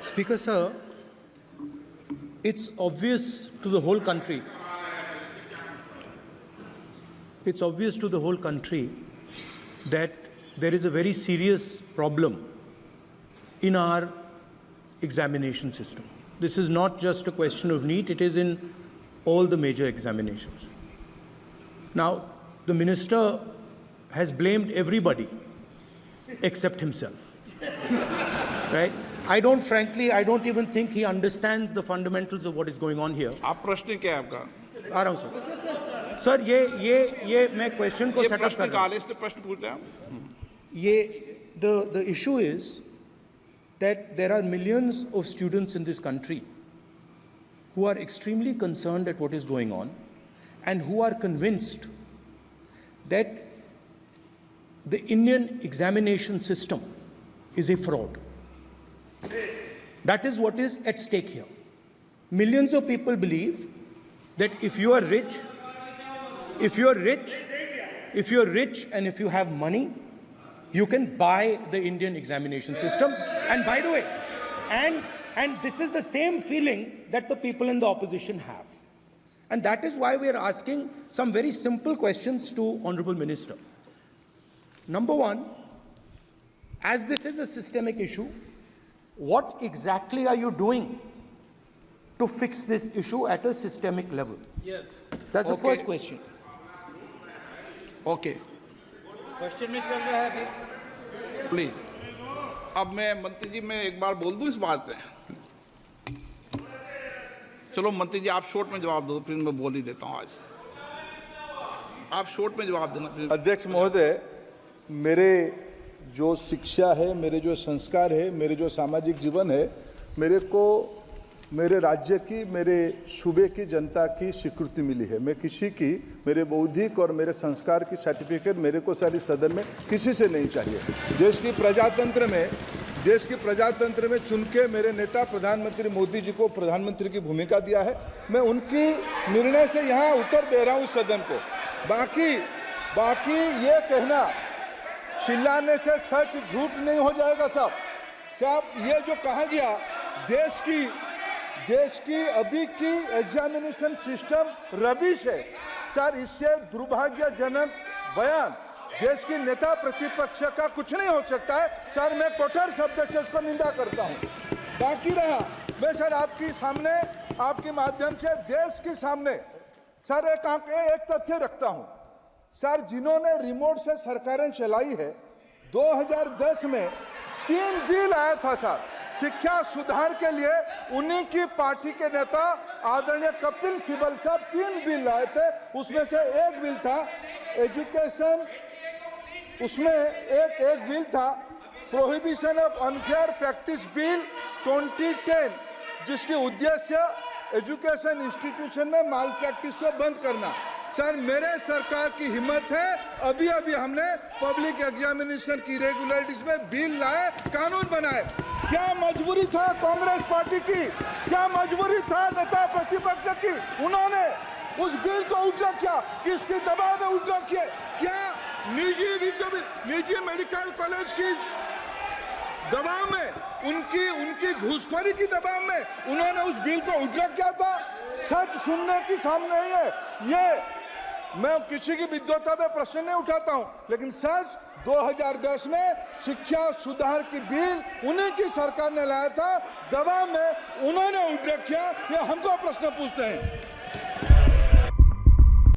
Speaker sir, it's obvious to the whole country. It's obvious to the whole country that there is a very serious problem in our examination system. This is not just a question of NEET, it is in all the major examinations. Now, the minister has blamed everybody except himself, right? I don't even think he understands the fundamentals of what is going on here. आप प्रश्न क्या है आपका? आ रहा हूं sir ये मैं question को सेटअप कर रहा हूं। इसलिए प्रश्न पूछते हैं। ये the issue is that there are millions of students in this country who are extremely concerned at what is going on and who are convinced that the Indian examination system is a fraud. That is what is at stake here. Millions of people believe that if you are rich and if you have money, you can buy the Indian examination system. And by the way, and this is the same feeling that the people in the opposition have. And that is why we are asking some very simple questions to Honorable Minister. Number one, as this is a systemic issue, what exactly are you doing to fix this issue at a systemic level? Yes. That's the first question. Okay, question में चल रहा है अभी। Please. अब मैं मंत्री जी मैं एक बार बोल दूं इस बात पे। चलो मंत्री जी आप शॉर्ट में जवाब दो, फिर मैं बोल ही देता हूं। आज आप शॉर्ट में जवाब देना। अध्यक्ष महोदय, मेरे जो शिक्षा है, मेरे जो संस्कार है, मेरे जो सामाजिक जीवन है, मेरे को मेरे राज्य की, मेरे सूबे की जनता की स्वीकृति मिली है। मैं किसी की, मेरे बौद्धिक और मेरे संस्कार की सर्टिफिकेट मेरे को सारी सदन में किसी से नहीं चाहिए। देश की प्रजातंत्र में चुन के मेरे नेता प्रधानमंत्री मोदी जी को प्रधानमंत्री की भूमिका दिया है। मैं उनकी निर्णय से यहाँ उत्तर दे रहा हूँ सदन को। बाकी ये कहना चिल्लाने से सच झूठ नहीं हो जाएगा साहब। ये जो कहा गया देश की अभी की एग्जामिनेशन सिस्टम रबिश है सर, इससे दुर्भाग्यजनक बयान देश की नेता प्रतिपक्ष का कुछ नहीं हो सकता है सर। मैं कठोर शब्द से इसको निंदा करता हूं। बाकी रहा, मैं सर आपके सामने, आपके माध्यम से देश के सामने सर एक तथ्य रखता हूं सर। जिन्होंने रिमोट से सरकारें चलाई है, 2010 में 3 बिल आया था सर शिक्षा सुधार के लिए। उन्हीं की पार्टी के नेता आदरणीय कपिल सिब्बल साहब 3 बिल लाए थे। उसमें से एक बिल था एजुकेशन, उसमें एक बिल था prohibition of unfair practice bill 2010, जिसकी उद्देश्य एजुकेशन इंस्टीट्यूशन में माल प्रैक्टिस को बंद करना। सर मेरे सरकार की हिम्मत है, अभी हमने पब्लिक एग्जामिनेशन की रेगुलरिटीज में बिल लाए, कानून बनाए। क्या मजबूरी था कांग्रेस पार्टी की, क्या मजबूरी था नेता प्रतिपक्ष की? उन्होंने उस बिल को उल्टा किया, किसके दबाव में उल्टा किया? क्या निजी मेडिकल कॉलेज की दबाव में, उनकी घूसखोरी की दबाव में उन्होंने उस बिल को उल्टा किया था? सच सुनने की सामने नहीं है। ये मैं किसी की विद्वता में प्रश्न नहीं उठाता हूं, लेकिन सच 2010 में शिक्षा सुधार की बिल उन्हीं की सरकार ने लाया था, दबाव में उन्होंने उल्टा किया। ये हमको प्रश्न पूछते हैं।